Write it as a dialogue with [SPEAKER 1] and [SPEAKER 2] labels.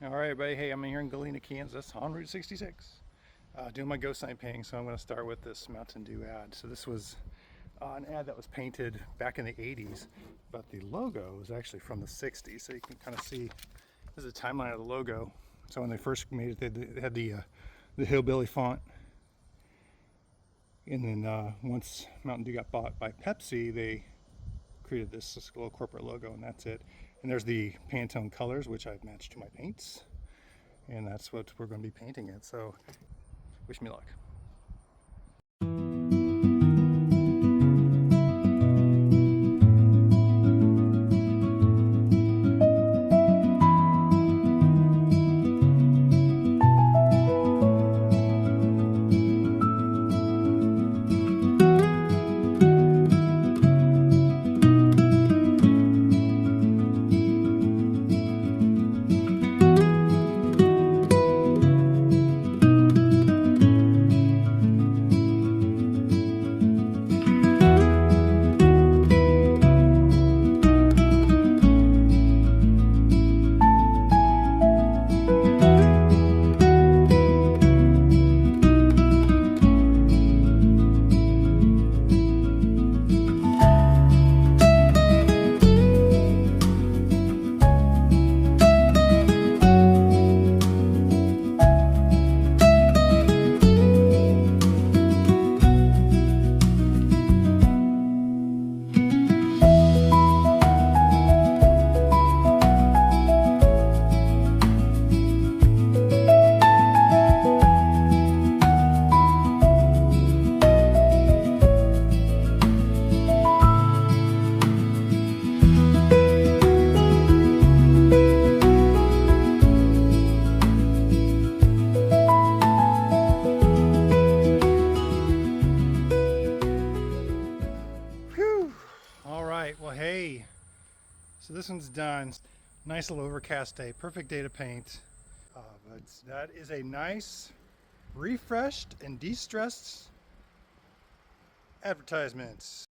[SPEAKER 1] All right, everybody. Hey, I'm here in Galena, Kansas on Route 66 doing my ghost sign painting. So I'm going to start with this Mountain Dew ad. So this was an ad that was painted back in the 80s, but the logo was actually from the 60s. So you can kind of see this is a timeline of the logo. So when they first made it, they had the hillbilly font. And then once Mountain Dew got bought by Pepsi, they created this little corporate logo, and that's it. And there's the Pantone colors, which I've matched to my paints, and that's what we're going to be painting it. So wish me luck. All right, well, hey, so this one's done. Nice little overcast day, perfect day to paint. But that is a nice, refreshed and de-stressed advertisement.